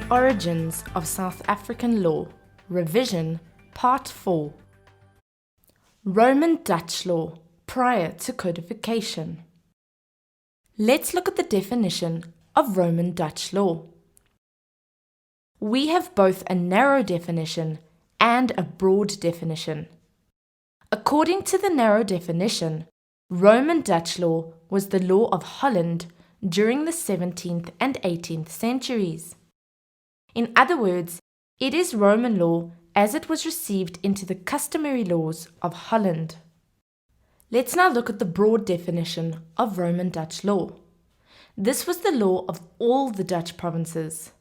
Origins of South African Law, Revision, Part 4. Roman Dutch law prior to codification. Let's look at the definition of Roman Dutch law. We have both a narrow definition and a broad definition. According to the narrow definition, Roman Dutch law was the law of Holland during the 17th and 18th centuries. In other words, it is Roman law as it was received into the customary laws of Holland. Let's now look at the broad definition of Roman Dutch law. This was the law of all the Dutch provinces.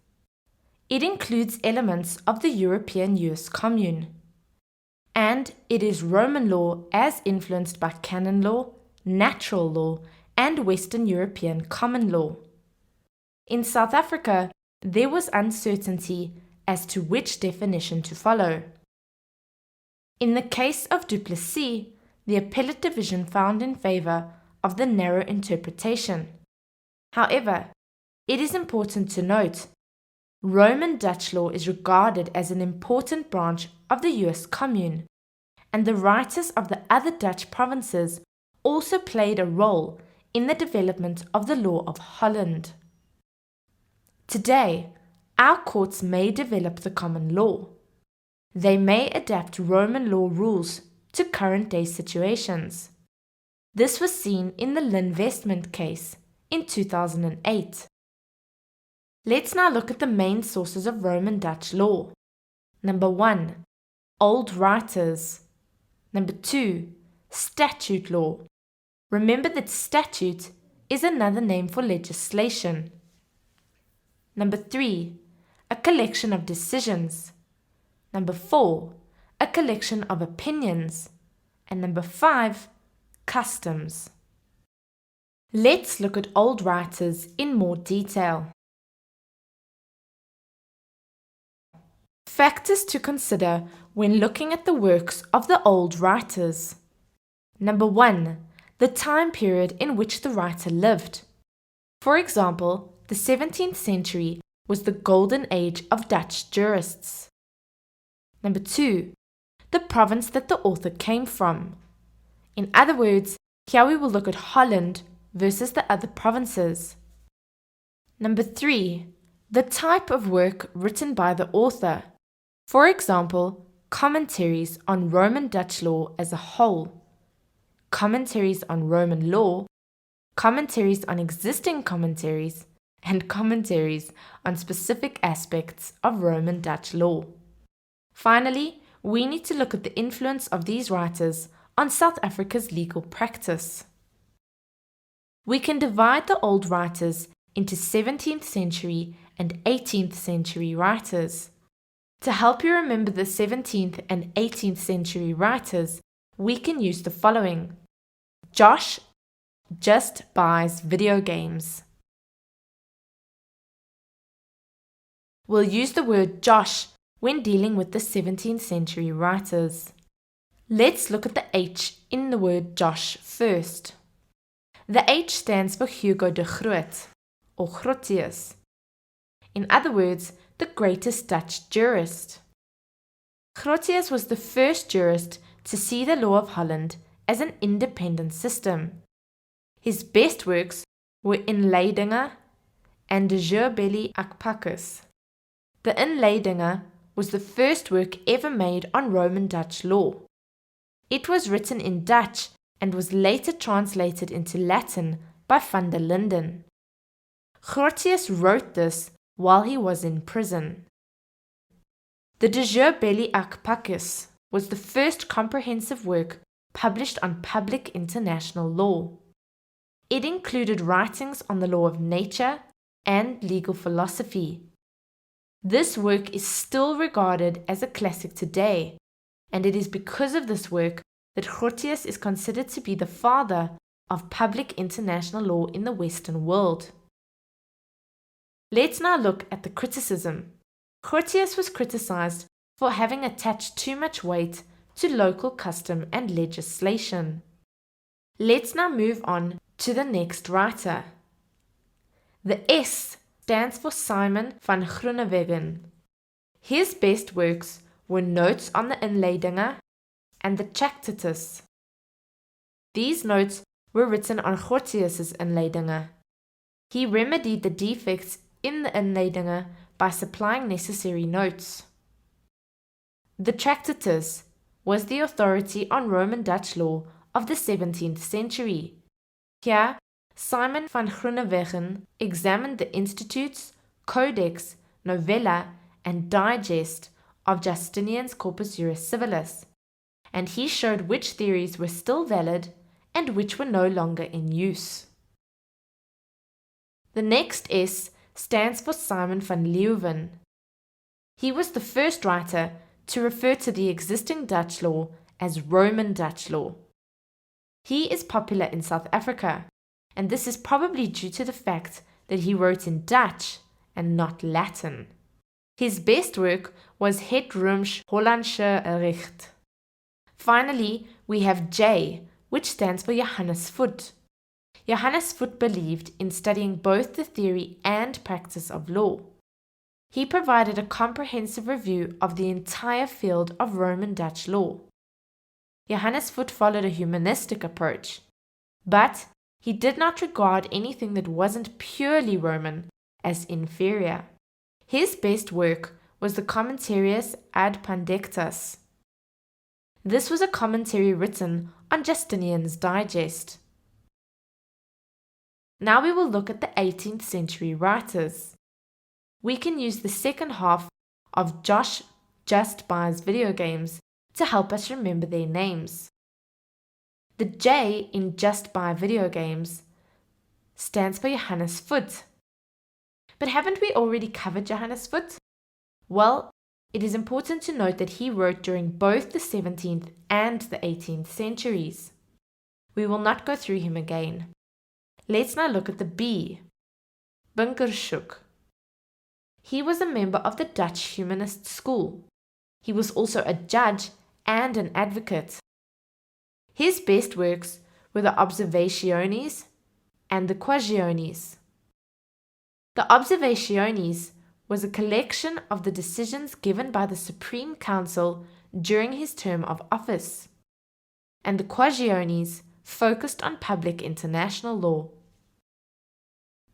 It includes elements of the European US Commune. And it is Roman law as influenced by canon law, natural law, and Western European common law. In South Africa, there was uncertainty as to which definition to follow. In the case of Du Plessis, the appellate division found in favor of the narrow interpretation. However, it is important to note, Roman Dutch law is regarded as an important branch of the US Commune, and the writers of the other Dutch provinces also played a role in the development of the law of Holland. Today, our courts may develop the common law. They may adapt Roman law rules to current day situations. This was seen in the Linvestment case in 2008. Let's now look at the main sources of Roman Dutch law. Number 1. Old writers. Number 2. Statute law. Remember that statute is another name for legislation. Number 3. A collection of decisions. Number 4. A collection of opinions. And number 5. Customs. Let's look at old writers in more detail. Factors to consider when looking at the works of the old writers. Number 1. The time period in which the writer lived. For example, the 17th century was the golden age of Dutch jurists. Number 2. The province that the author came from. In other words, here we will look at Holland versus the other provinces. Number 3. The type of work written by the author. For example, commentaries on Roman Dutch law as a whole, commentaries on Roman law, commentaries on existing commentaries, and commentaries on specific aspects of Roman Dutch law. Finally, we need to look at the influence of these writers on South Africa's legal practice. We can divide the old writers into 17th century and 18th century writers. To help you remember the 17th and 18th century writers, we can use the following. Josh just buys video games. We'll use the word Josh when dealing with the 17th century writers. Let's look at the H in the word Josh first. The H stands for Hugo de Groot, or Grotius. In other words, the greatest Dutch jurist. Grotius was the first jurist to see the law of Holland as an independent system. His best works were Inleidinge and De Jure Belli ac Pacis. The Inleidinge was the first work ever made on Roman Dutch law. It was written in Dutch and was later translated into Latin by van der Linden. Grotius wrote this while he was in prison. The De Jure Belli ac Pacis was the first comprehensive work published on public international law. It included writings on the law of nature and legal philosophy. This work is still regarded as a classic today, and it is because of this work that Grotius is considered to be the father of public international law in the Western world. Let's now look at the criticism. Grotius was criticized for having attached too much weight to local custom and legislation. Let's now move on to the next writer. The S stands for Simon van Groenewegen. His best works were Notes on the Inleidinge and the Tractatus. These notes were written on Grotius's Inleidinge. He remedied the defects in the Inleidinge by supplying necessary notes. The Tractatus was the authority on Roman Dutch law of the 17th century. Here, Simon van Groenewegen examined the Institutes, Codex, Novella, and Digest of Justinian's Corpus Juris Civilis, and he showed which theories were still valid and which were no longer in use. The next S stands for Simon van Leeuwen. He was the first writer to refer to the existing Dutch law as Roman Dutch law. He is popular in South Africa, and this is probably due to the fact that he wrote in Dutch and not Latin. His best work was Het Rooms-Hollandsche Recht. Finally, we have J, which stands for Johannes Voet. Johannes Voet believed in studying both the theory and practice of law. He provided a comprehensive review of the entire field of Roman Dutch law. Johannes Voet followed a humanistic approach, but he did not regard anything that wasn't purely Roman as inferior. His best work was the Commentarius ad Pandectus. This was a commentary written on Justinian's Digest. Now we will look at the 18th century writers. We can use the second half of Josh Just Buys Video Games to help us remember their names. The J in Just Buy Video Games stands for Johannes Voet. But haven't we already covered Johannes Voet? Well, it is important to note that he wrote during both the 17th and the 18th centuries. We will not go through him again. Let's now look at the B, Bunkershoek. He was a member of the Dutch humanist school. He was also a judge and an advocate. His best works were the Observationes and the Quaestiones. The Observationes was a collection of the decisions given by the Supreme Council during his term of office, and the Quaestiones focused on public international law.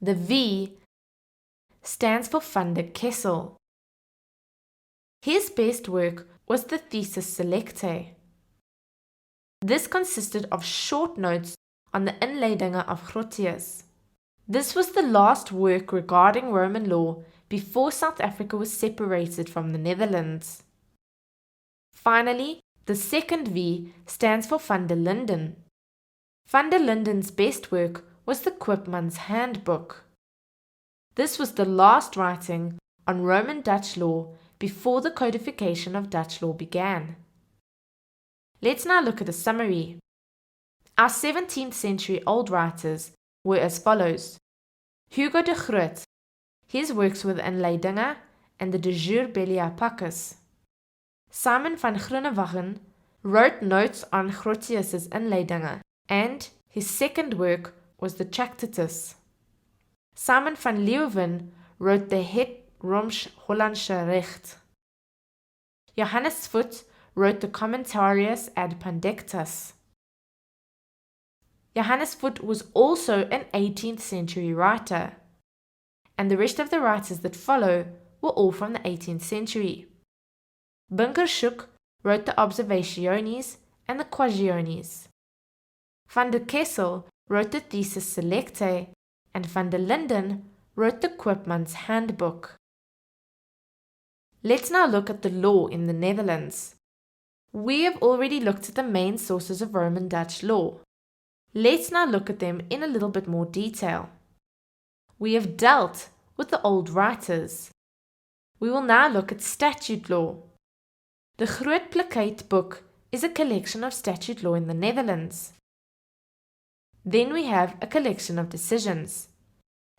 The V stands for Van der Kessel. His best work was the Thesis Selectae. This consisted of short notes on the Inleidinge of Grotius. This was the last work regarding Roman law before South Africa was separated from the Netherlands. Finally, the second V stands for Van der Linden. Van der Linden's best work was the Koopmans Handbook. This was the last writing on Roman Dutch law before the codification of Dutch law began. Let's now look at a summary. Our 17th century old writers were as follows. Hugo de Groot. His works were the Inleidinge and the De Jure Bellia Pacis. Simon van Groenewegen wrote notes on Grotius's Inleidinge, and his second work was the Tractatus. Simon van Leeuwen wrote the Het Rooms-Hollandsche Recht. Johannes Voet wrote the Commentarius ad Pandectus. Johannes Voet was also an 18th century writer, and the rest of the writers that follow were all from the 18th century. Bunkershoek wrote the Observationes and the Quaestiones. Van der Kessel wrote the Thesis Selectae, and Van der Linden wrote the Koopmans Handbook. Let's now look at the law in the Netherlands. We have already looked at the main sources of Roman Dutch law. Let's now look at them in a little bit more detail. We have dealt with the old writers. We will now look at statute law. The Groot Plakate book is a collection of statute law in the Netherlands. Then we have a collection of decisions.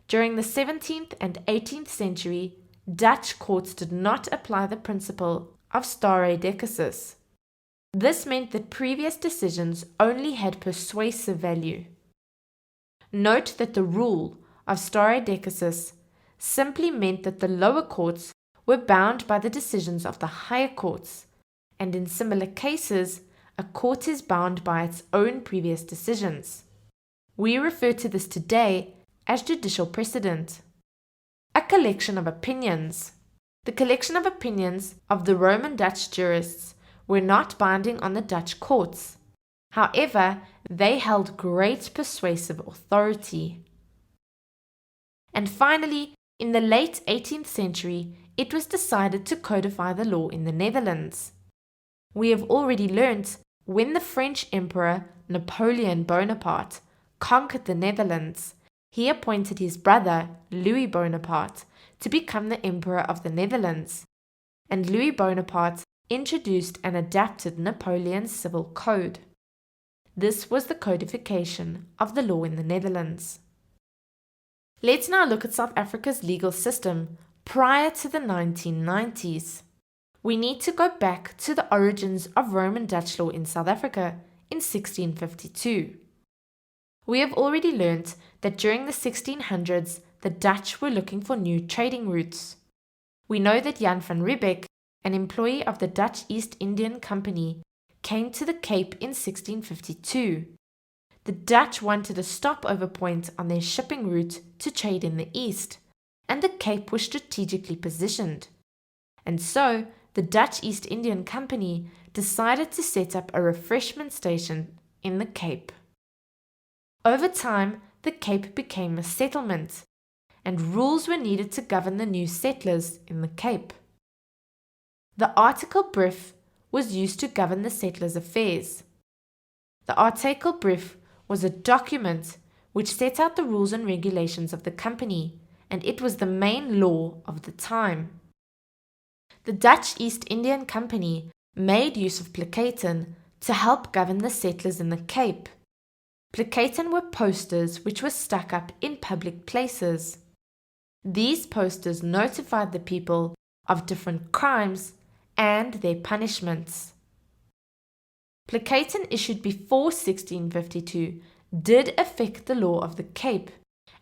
During the 17th and 18th century, Dutch courts did not apply the principle of stare decisis. This meant that previous decisions only had persuasive value. Note that the rule of stare decisis simply meant that the lower courts were bound by the decisions of the higher courts, and in similar cases, a court is bound by its own previous decisions. We refer to this today as judicial precedent. A collection of opinions. The collection of opinions of the Roman Dutch jurists were not binding on the Dutch courts. However, they held great persuasive authority. And finally, in the late 18th century, it was decided to codify the law in the Netherlands. We have already learnt when the French Emperor Napoleon Bonaparte conquered the Netherlands, he appointed his brother, Louis Bonaparte, to become the Emperor of the Netherlands, and Louis Bonaparte introduced and adapted Napoleon's civil code. This was the codification of the law in the Netherlands. Let's now look at South Africa's legal system prior to the 1990s. We need to go back to the origins of Roman Dutch law in South Africa in 1652. We have already learnt that during the 1600s, the Dutch were looking for new trading routes. We know that Jan van Riebeeck, an employee of the Dutch East Indian Company, came to the Cape in 1652. The Dutch wanted a stopover point on their shipping route to trade in the East, and the Cape was strategically positioned. And so, the Dutch East Indian Company decided to set up a refreshment station in the Cape. Over time, the Cape became a settlement, and rules were needed to govern the new settlers in the Cape. The Artikel Brief was used to govern the settlers' affairs. The Artikel Brief was a document which set out the rules and regulations of the company, and it was the main law of the time. The Dutch East Indian Company made use of plakkaten to help govern the settlers in the Cape. Plakkaten were posters which were stuck up in public places. These posters notified the people of different crimes and their punishments. Plakkaten issued before 1652 did affect the law of the Cape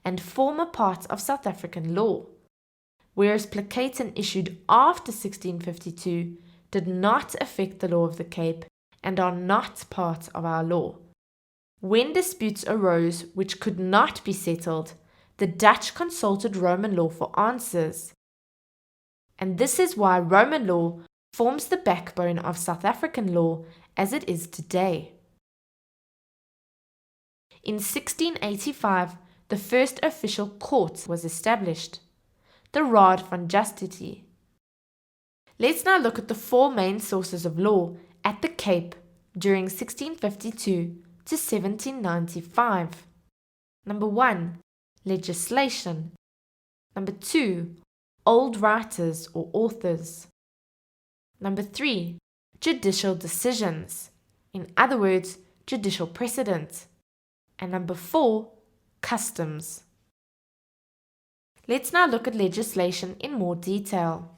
and form a part of South African law, whereas plakkaten issued after 1652 did not affect the law of the Cape and are not part of our law. When disputes arose which could not be settled, the Dutch consulted Roman law for answers. And this is why Roman law forms the backbone of South African law as it is today. In 1685, the first official court was established, the Raad van Justitie. Let's now look at the four main sources of law at the Cape during 1652 to 1795. Number 1, legislation. Number 2, old writers or authors. Number 3, judicial decisions, in other words, judicial precedent. And number 4, customs. Let's now look at legislation in more detail.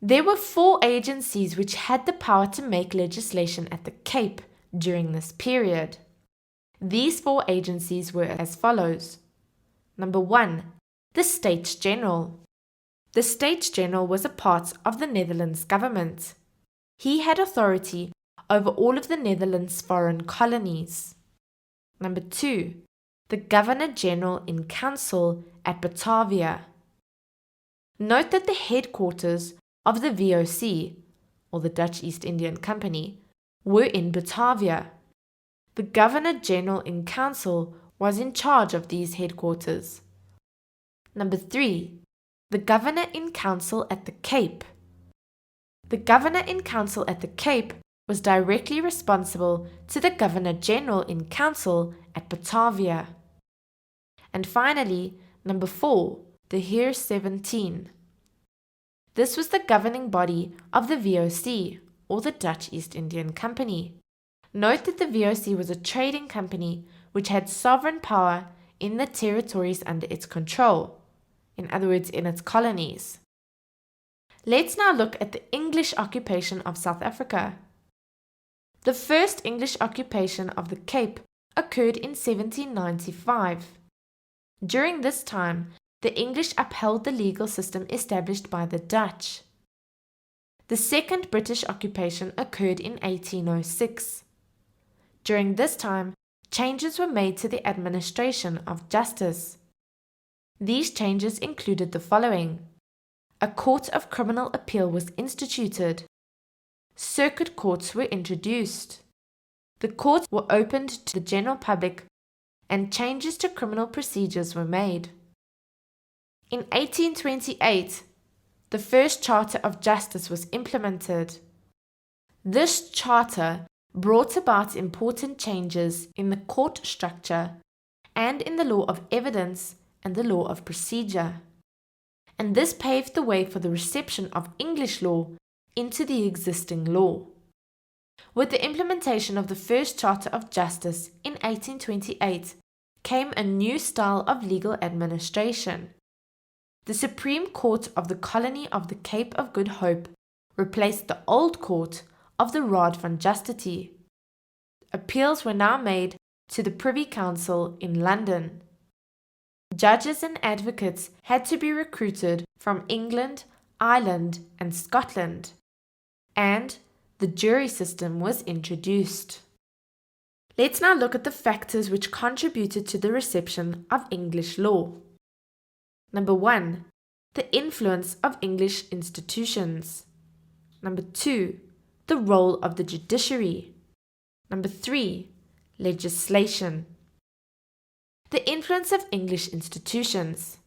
There were 4 agencies which had the power to make legislation at the Cape during this period. These 4 agencies were as follows. Number 1, the States General. The States General was a part of the Netherlands government. He had authority over all of the Netherlands' foreign colonies. Number 2, the Governor General in Council at Batavia. Note that the headquarters of the VOC, or the Dutch East Indian Company, were in Batavia. The Governor General in Council was in charge of these headquarters. Number 3, the Governor in Council at the Cape. The Governor in Council at the Cape was directly responsible to the Governor General in Council at Batavia. And finally, number 4, the Heer 17. This was the governing body of the VOC, or the Dutch East Indian Company. Note that the VOC was a trading company which had sovereign power in the territories under its control, in other words, in its colonies. Let's now look at the English occupation of South Africa. The first English occupation of the Cape occurred in 1795. During this time, the English upheld the legal system established by the Dutch. The second British occupation occurred in 1806. During this time, changes were made to the administration of justice. These changes included the following: a court of criminal appeal was instituted. Circuit courts were introduced. The courts were opened to the general public, and changes to criminal procedures were made. In 1828, the first Charter of Justice was implemented. This charter brought about important changes in the court structure and in the law of evidence and the law of procedure, and this paved the way for the reception of English law into the existing law. With the implementation of the first Charter of Justice in 1828 came a new style of legal administration. The Supreme Court of the Colony of the Cape of Good Hope replaced the old court of the Raad van Justitie. Appeals were now made to the Privy Council in London. Judges and advocates had to be recruited from England, Ireland, and Scotland, and the jury system was introduced. Let's now look at the factors which contributed to the reception of English law. Number 1, the influence of English institutions. Number 2, the role of the judiciary. Number 3, legislation. The influence of English institutions.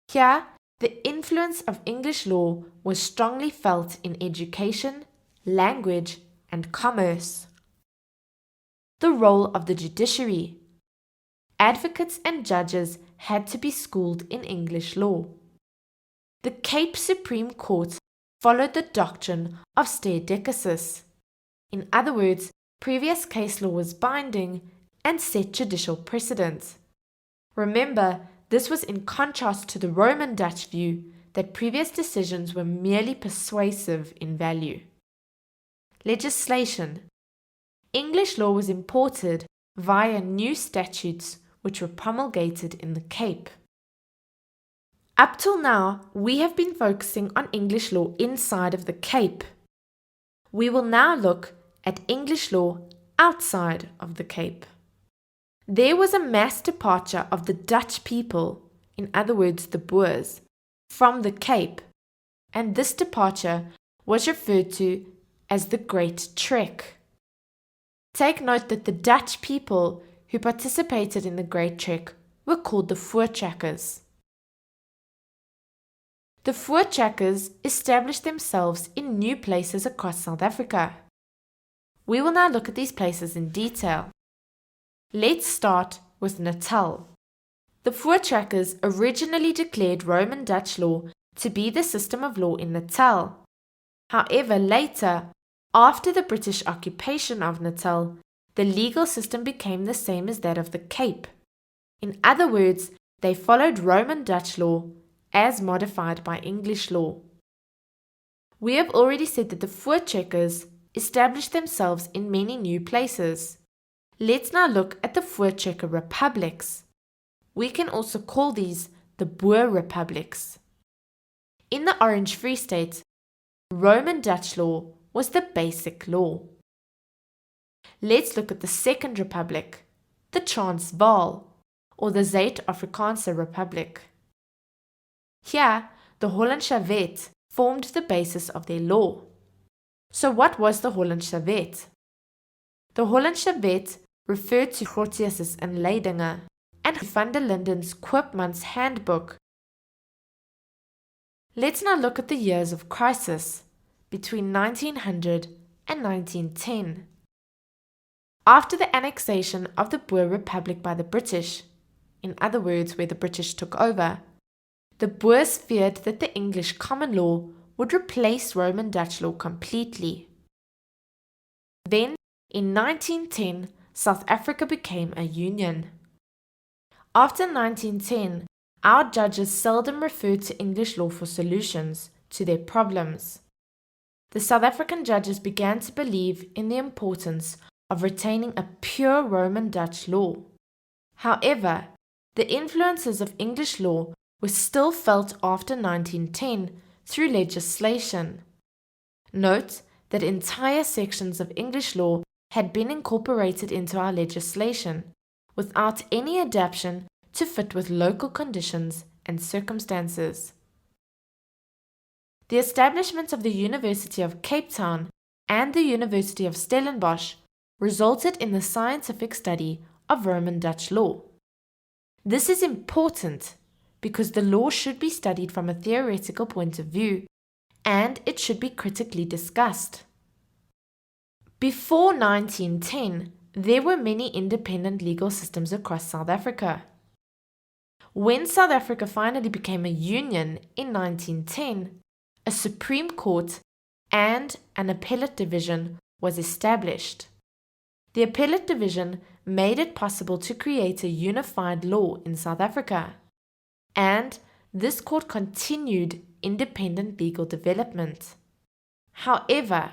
Here, the influence of English law was strongly felt in education, language, and commerce. The role of the judiciary. Advocates and judges had to be schooled in English law. The Cape Supreme Court followed the doctrine of stare decisis. In other words, previous case law was binding and set judicial precedent. Remember, this was in contrast to the Roman Dutch view that previous decisions were merely persuasive in value. Legislation. English law was imported via new statutes which were promulgated in the Cape. Up till now, we have been focusing on English law inside of the Cape. We will now look at English law outside of the Cape. There was a mass departure of the Dutch people, in other words the Boers, from the Cape, and this departure was referred to as the Great Trek. Take note that the Dutch people who participated in the Great Trek were called the Voortrekkers. The Voortrekkers established themselves in new places across South Africa. We will now look at these places in detail. Let's start with Natal. The Voortrekkers originally declared Roman Dutch law to be the system of law in Natal. However, later, after the British occupation of Natal, the legal system became the same as that of the Cape. In other words, they followed Roman Dutch law as modified by English law. We have already said that the Voortrekkers established themselves in many new places. Let's now look at the Voortrekker republics. We can also call these the Boer republics. In the Orange Free State, Roman Dutch law was the basic law. Let's look at the Second Republic, the Transvaal, or the Zuid-Afrikaanse Republic. Here, the Hollandsche Wet formed the basis of their law. So what was the Hollandsche Wet? The Hollandsche Wet referred to Grotius' Inleidinge and van der Linden's Koopmans Handbook. Let's now look at the years of crisis between 1900 and 1910. After the annexation of the Boer Republic by the British, in other words where the British took over, the Boers feared that the English common law would replace Roman Dutch law completely. Then, in 1910, South Africa became a union. After 1910, our judges seldom referred to English law for solutions to their problems. The South African judges began to believe in the importance of retaining a pure Roman Dutch law. However, the influences of English law was still felt after 1910 through legislation. Note that entire sections of English law had been incorporated into our legislation without any adaptation to fit with local conditions and circumstances. The establishment of the University of Cape Town and the University of Stellenbosch resulted in the scientific study of Roman Dutch law. This is important because the law should be studied from a theoretical point of view, and it should be critically discussed. Before 1910, there were many independent legal systems across South Africa. When South Africa finally became a union in 1910, a Supreme Court and an appellate division was established. The appellate division made it possible to create a unified law in South Africa, and this court continued independent legal development. However,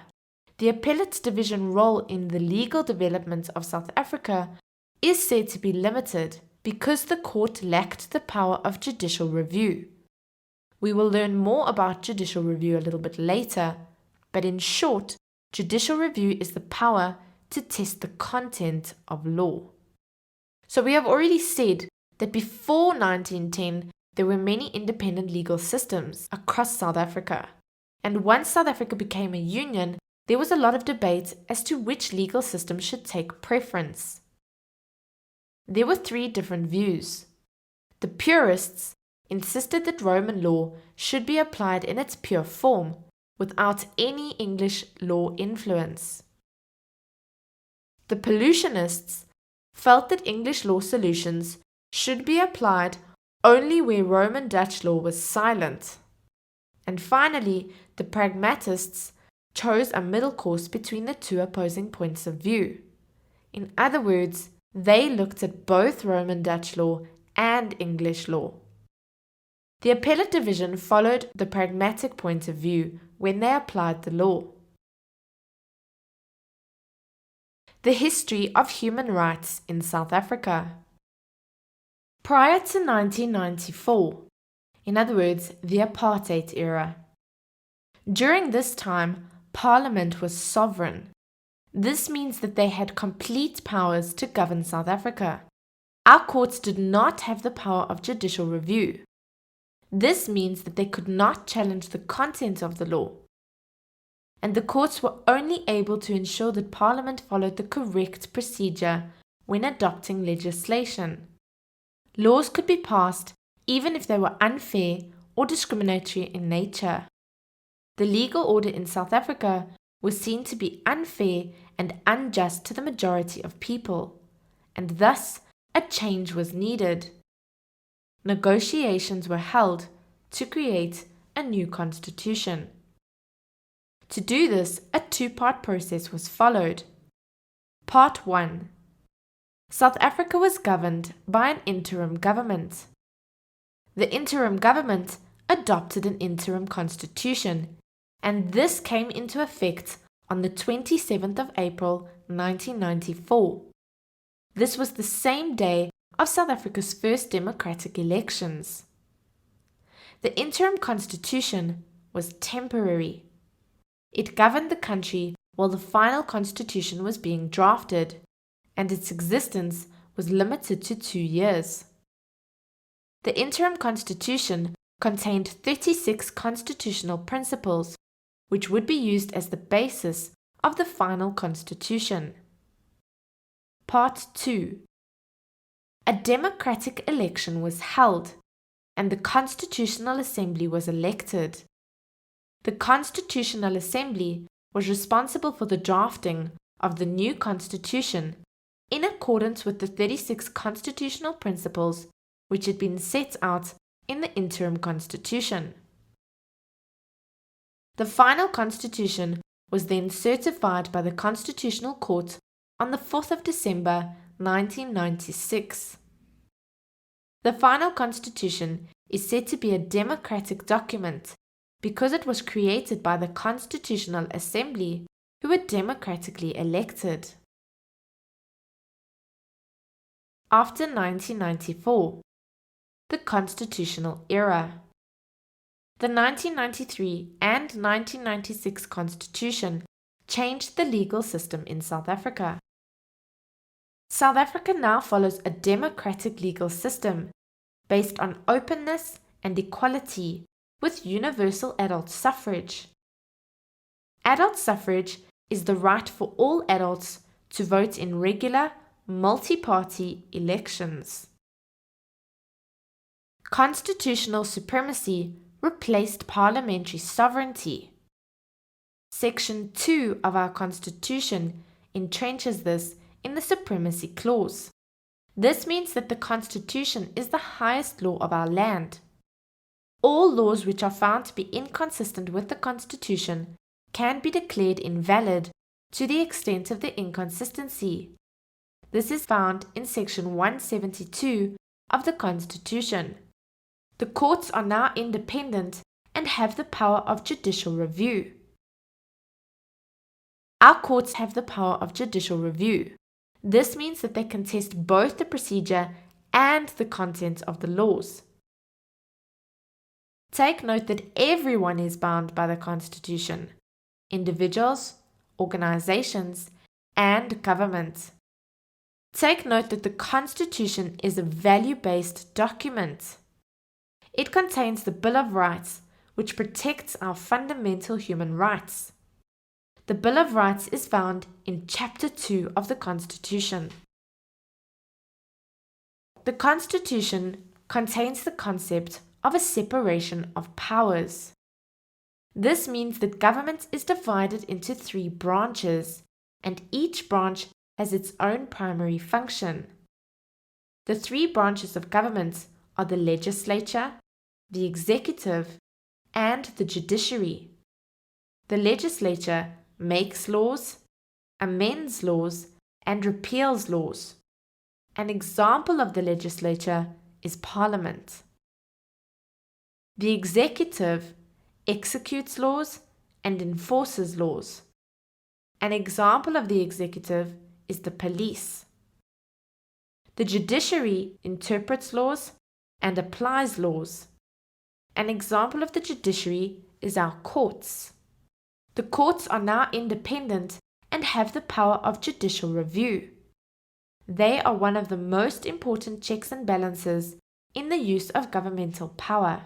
the appellate division role in the legal development of South Africa is said to be limited because the court lacked the power of judicial review. We will learn more about judicial review a little bit later, but in short, judicial review is the power to test the content of law. So we have already said that before 1910, there were many independent legal systems across South Africa. And once South Africa became a union, there was a lot of debate as to which legal system should take preference. There were three different views. The purists insisted that Roman law should be applied in its pure form, without any English law influence. The pollutionists felt that English law solutions should be applied only where Roman Dutch law was silent. And finally, the pragmatists chose a middle course between the two opposing points of view. In other words, they looked at both Roman Dutch law and English law. The appellate division followed the pragmatic point of view when they applied the law. The history of human rights in South Africa. Prior to 1994, in other words, the apartheid era, during this time, Parliament was sovereign. This means that they had complete powers to govern South Africa. Our courts did not have the power of judicial review. This means that they could not challenge the content of the law. And the courts were only able to ensure that Parliament followed the correct procedure when adopting legislation. Laws could be passed even if they were unfair or discriminatory in nature. The legal order in South Africa was seen to be unfair and unjust to the majority of people, and thus a change was needed. Negotiations were held to create a new constitution. To do this, a two-part process was followed. Part 1. South Africa was governed by an interim government. The interim government adopted an interim constitution, and this came into effect on the 27th of April 1994. This was the same day of South Africa's first democratic elections. The interim constitution was temporary. It governed the country while the final constitution was being drafted, and its existence was limited to 2 years. The interim constitution contained 36 constitutional principles, which would be used as the basis of the final constitution. Part 2. A democratic election was held, and the Constitutional Assembly was elected. The Constitutional Assembly was responsible for the drafting of the new constitution in accordance with the 36 constitutional principles which had been set out in the interim constitution. The final constitution was then certified by the Constitutional Court on the 4th of December 1996. The final constitution is said to be a democratic document because it was created by the Constitutional Assembly, who were democratically elected. After 1994, the constitutional era. The 1993 and 1996 Constitution changed the legal system in South Africa. South Africa now follows a democratic legal system based on openness and equality with universal adult suffrage. Adult suffrage is the right for all adults to vote in regular, multi-party elections. Constitutional supremacy replaced parliamentary sovereignty. Section 2 of our Constitution entrenches this in the Supremacy Clause. This means that the Constitution is the highest law of our land. All laws which are found to be inconsistent with the Constitution can be declared invalid to the extent of the inconsistency. This is found in Section 172 of the Constitution. The courts are now independent and have the power of judicial review. Our courts have the power of judicial review. This means that they can test both the procedure and the content of the laws. Take note that everyone is bound by the Constitution: individuals, organizations, and government. Take note that the Constitution is a value-based document. It contains the Bill of Rights, which protects our fundamental human rights. The Bill of Rights is found in Chapter 2 of the Constitution. The Constitution contains the concept of a separation of powers. This means that government is divided into 3 branches, and each branch has its own primary function. The 3 branches of government are the legislature, the executive, and the judiciary. The legislature makes laws, amends laws, and repeals laws. An example of the legislature is Parliament. The executive executes laws and enforces laws. An example of the executive is the police. The judiciary interprets laws and applies laws. An example of the judiciary is our courts. The courts are now independent and have the power of judicial review. They are one of the most important checks and balances in the use of governmental power.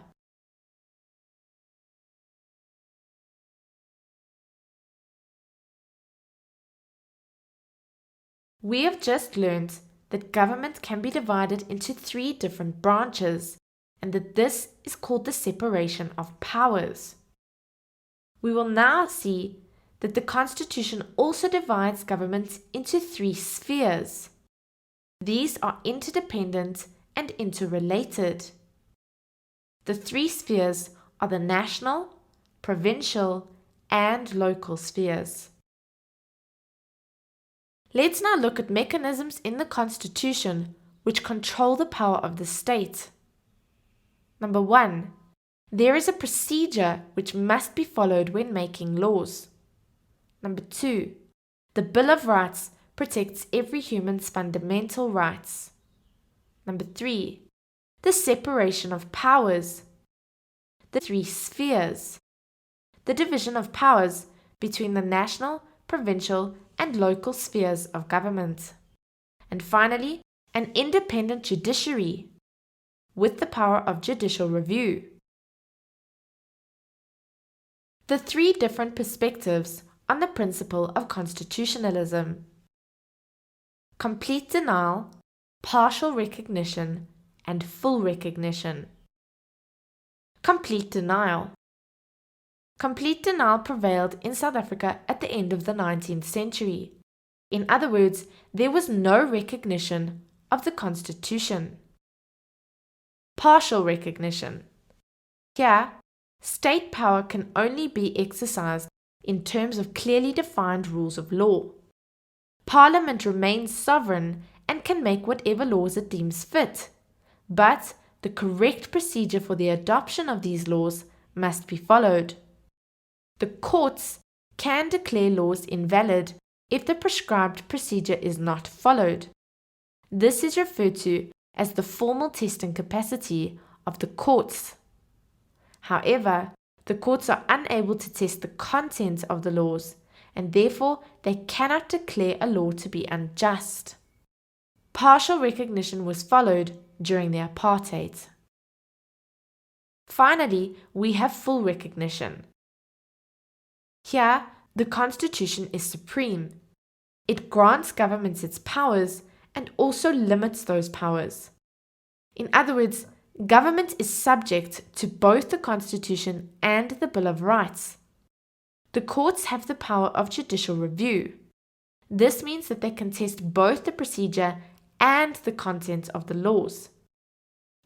We have just learned that government can be divided into 3 different branches, and that this is called the separation of powers. We will now see that the Constitution also divides government into 3 spheres. These are interdependent and interrelated. The 3 spheres are the national, provincial, and local spheres. Let's now look at mechanisms in the Constitution which control the power of the state. Number 1. There is a procedure which must be followed when making laws. Number 2. The Bill of Rights protects every human's fundamental rights. Number 3. The separation of powers. The 3 spheres. The division of powers between the national, provincial, and local spheres of government. And finally, an independent judiciary with the power of judicial review. The 3 different perspectives on the principle of constitutionalism: complete denial, partial recognition, and full recognition. Complete denial. Complete denial prevailed in South Africa at the end of the 19th century. In other words, there was no recognition of the Constitution. Partial recognition. Here, state power can only be exercised in terms of clearly defined rules of law. Parliament remains sovereign and can make whatever laws it deems fit, but the correct procedure for the adoption of these laws must be followed. The courts can declare laws invalid if the prescribed procedure is not followed. This is referred to as the formal testing capacity of the courts. However, the courts are unable to test the content of the laws, and therefore they cannot declare a law to be unjust. Partial recognition was followed during the apartheid. Finally, we have full recognition. Here, the Constitution is supreme. It grants governments its powers and also limits those powers. In other words, government is subject to both the Constitution and the Bill of Rights. The courts have the power of judicial review. This means that they can test both the procedure and the content of the laws.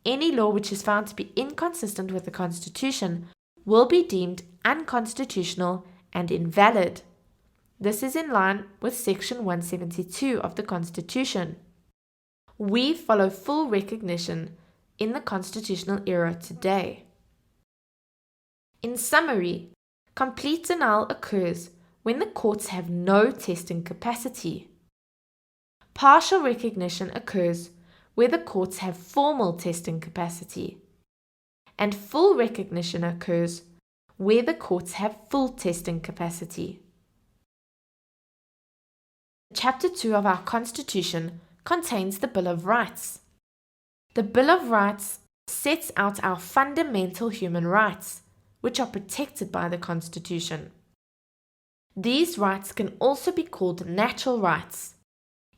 Any law which is found to be inconsistent with the Constitution will be deemed unconstitutional and invalid. This is in line with Section 172 of the Constitution. We follow full recognition in the constitutional era today. In summary, complete denial occurs when the courts have no testing capacity. Partial recognition occurs where the courts have formal testing capacity. And full recognition occurs where the courts have full testing capacity. Chapter 2 of our Constitution contains the Bill of Rights. The Bill of Rights sets out our fundamental human rights, which are protected by the Constitution. These rights can also be called natural rights.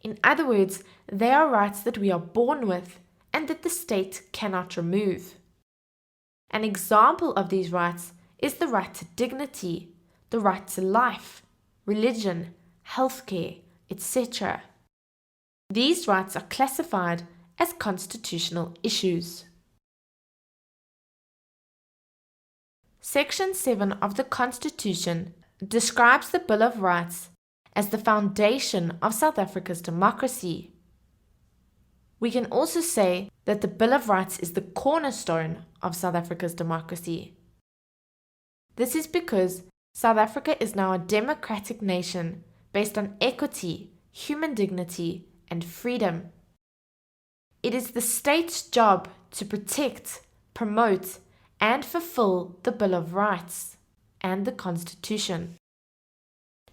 In other words, they are rights that we are born with and that the state cannot remove. An example of these rights is the right to dignity, the right to life, religion, healthcare, etc. These rights are classified as constitutional issues. Section 7 of the Constitution describes the Bill of Rights as the foundation of South Africa's democracy. We can also say that the Bill of Rights is the cornerstone of South Africa's democracy. This is because South Africa is now a democratic nation based on equity, human dignity, and freedom. It is the state's job to protect, promote, and fulfill the Bill of Rights and the Constitution.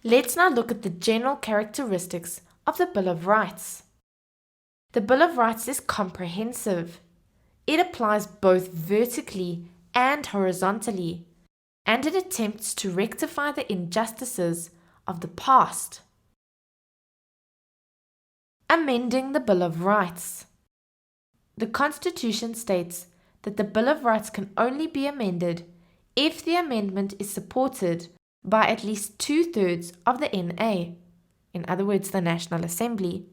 Let's now look at the general characteristics of the Bill of Rights. The Bill of Rights is comprehensive. It applies both vertically and horizontally, and it attempts to rectify the injustices of the past. Amending the Bill of Rights. The Constitution states that the Bill of Rights can only be amended if the amendment is supported by at least 2/3 of the NA, in other words the National Assembly,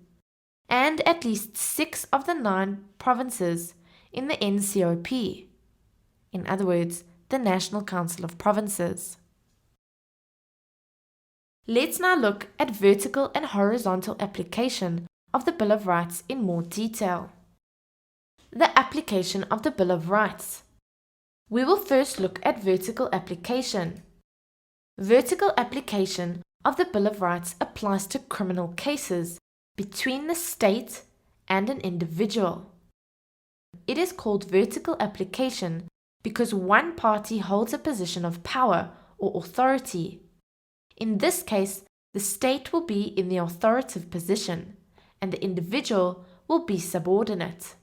and at least 6 of the 9 provinces in the NCOP, in other words the National Council of Provinces. Let's now look at vertical and horizontal application of the Bill of Rights in more detail. The application of the Bill of Rights. We will first look at vertical application. Vertical application of the Bill of Rights applies to criminal cases between the state and an individual. It is called vertical application because one party holds a position of power or authority. In this case, the state will be in the authoritative position and the individual will be subordinate.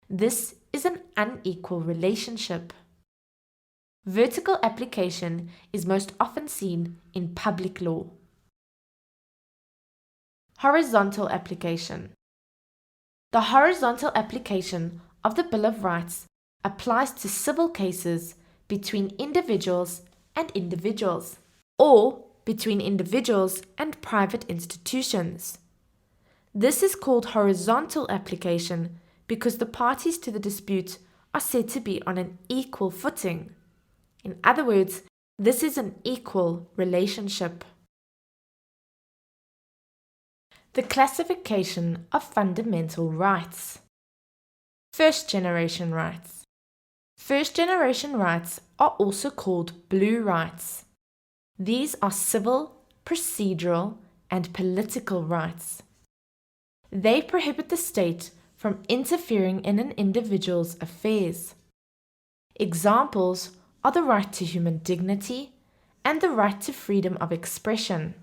This is an unequal relationship. Vertical application is most often seen in public law. Horizontal application. The horizontal application of the Bill of Rights applies to civil cases between individuals and individuals, or between individuals and private institutions. This is called horizontal application because the parties to the dispute are said to be on an equal footing. In other words, this is an equal relationship. The classification of fundamental rights. First generation rights. First generation rights are also called blue rights. These are civil, procedural, and political rights. They prohibit the state from interfering in an individual's affairs. Examples are the right to human dignity and the right to freedom of expression.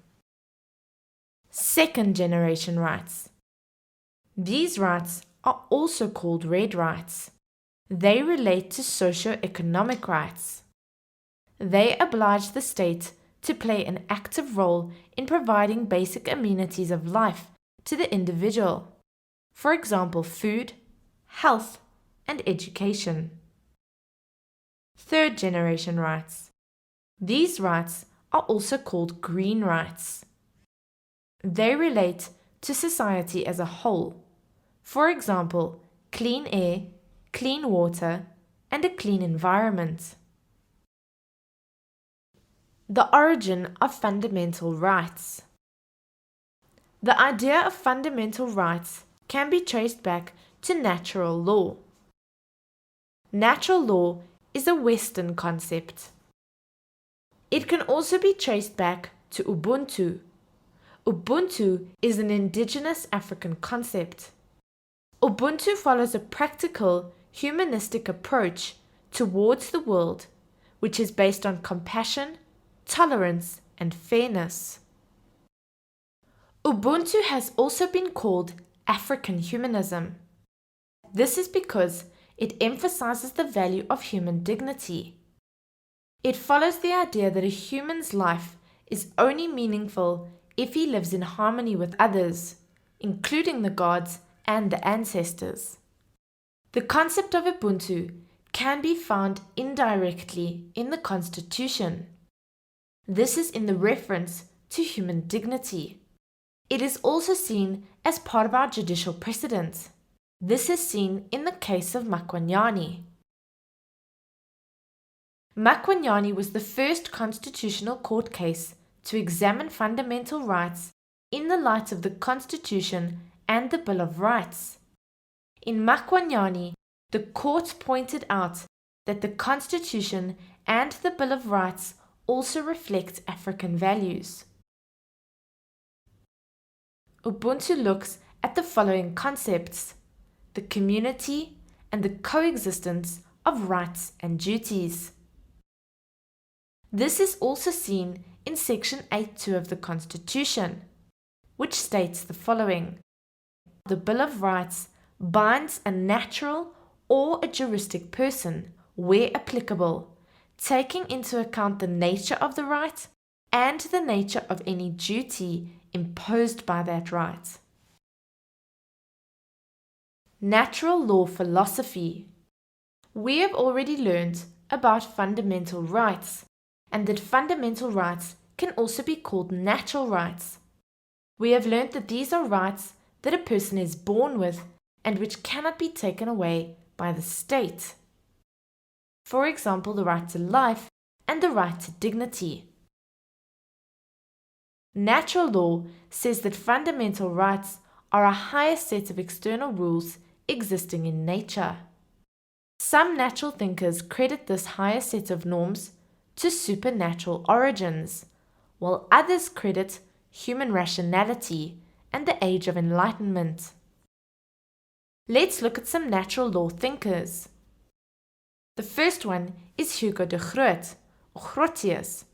Second generation rights. These rights are also called red rights. They relate to socio-economic rights. They oblige the state to play an active role in providing basic amenities of life to the individual. For example, food, health, and education. Third generation rights. These rights are also called green rights. They relate to society as a whole. For example, clean air, clean water, and a clean environment. The origin of fundamental rights. The idea of fundamental rights can be traced back to natural law. Natural law is a Western concept. It can also be traced back to Ubuntu. Ubuntu is an indigenous African concept. Ubuntu follows a practical, humanistic approach towards the world, which is based on compassion, tolerance, and fairness. Ubuntu has also been called African humanism. This is because it emphasizes the value of human dignity. It follows the idea that a human's life is only meaningful if he lives in harmony with others, including the gods and the ancestors. The concept of Ubuntu can be found indirectly in the Constitution. This is in the reference to human dignity. It is also seen as part of our judicial precedent. This is seen in the case of Makwanyane. Makwanyane was the first constitutional court case to examine fundamental rights in the light of the Constitution and the Bill of Rights. In Makwanyane, the court pointed out that the Constitution and the Bill of Rights also reflect African values. Ubuntu looks at the following concepts: the community and the coexistence of rights and duties. This is also seen in Section 8.2 of the Constitution, which states the following: the Bill of Rights binds a natural or a juristic person, where applicable, taking into account the nature of the right and the nature of any duty imposed by that right. Natural law philosophy. We have already learned about fundamental rights, and that fundamental rights can also be called natural rights. We have learned that these are rights that a person is born with and which cannot be taken away by the state. For example, the right to life and the right to dignity. Natural law says that fundamental rights are a higher set of external rules existing in nature. Some natural thinkers credit this higher set of norms to supernatural origins, while others credit human rationality and the Age of Enlightenment. Let's look at some natural law thinkers. The first one is Hugo de Groot, or Grotius.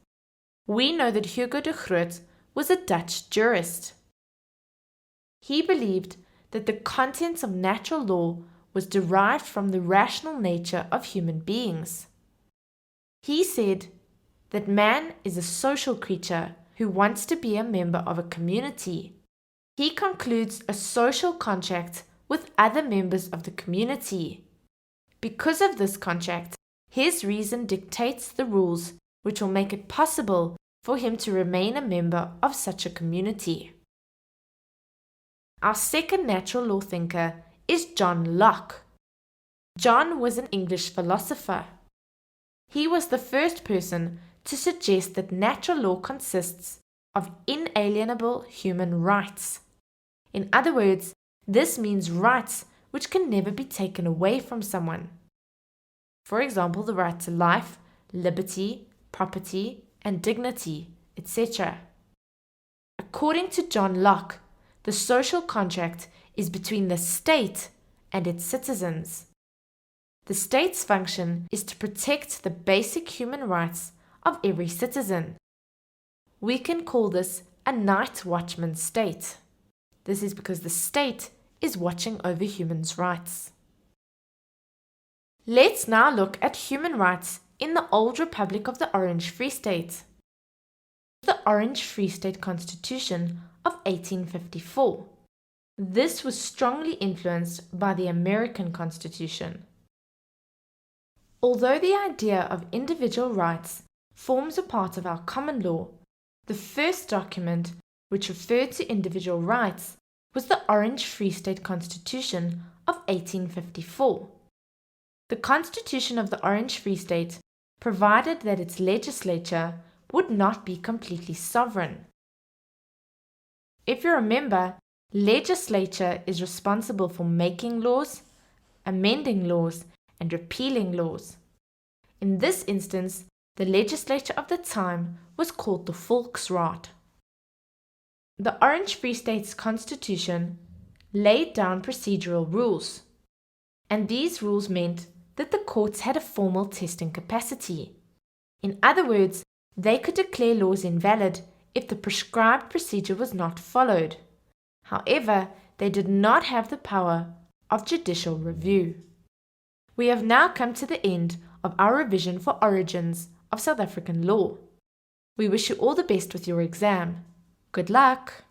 We know that Hugo de Groot was a Dutch jurist. He believed that the contents of natural law was derived from the rational nature of human beings. He said that man is a social creature who wants to be a member of a community. He concludes a social contract with other members of the community. Because of this contract, his reason dictates the rules which will make it possible for him to remain a member of such a community. Our second natural law thinker is John Locke. John was an English philosopher. He was the first person to suggest that natural law consists of inalienable human rights. In other words, this means rights which can never be taken away from someone. For example, the right to life, liberty, property, and dignity, etc. According to John Locke, the social contract is between the state and its citizens. The state's function is to protect the basic human rights of every citizen. We can call this a night watchman state. This is because the state is watching over humans' rights. Let's now look at human rights in the old Republic of the Orange Free State. The Orange Free State Constitution of 1854. This was strongly influenced by the American Constitution. Although the idea of individual rights forms a part of our common law, the first document which referred to individual rights was the Orange Free State Constitution of 1854. The Constitution of the Orange Free State provided that its legislature would not be completely sovereign. If you remember, legislature is responsible for making laws, amending laws, and repealing laws. In this instance, the legislature of the time was called the Volksraad. The Orange Free State's constitution laid down procedural rules, and these rules meant that the courts had a formal testing capacity. In other words, they could declare laws invalid if the prescribed procedure was not followed. However, they did not have the power of judicial review. We have now come to the end of our revision for origins of South African law. We wish you all the best with your exam. Good luck!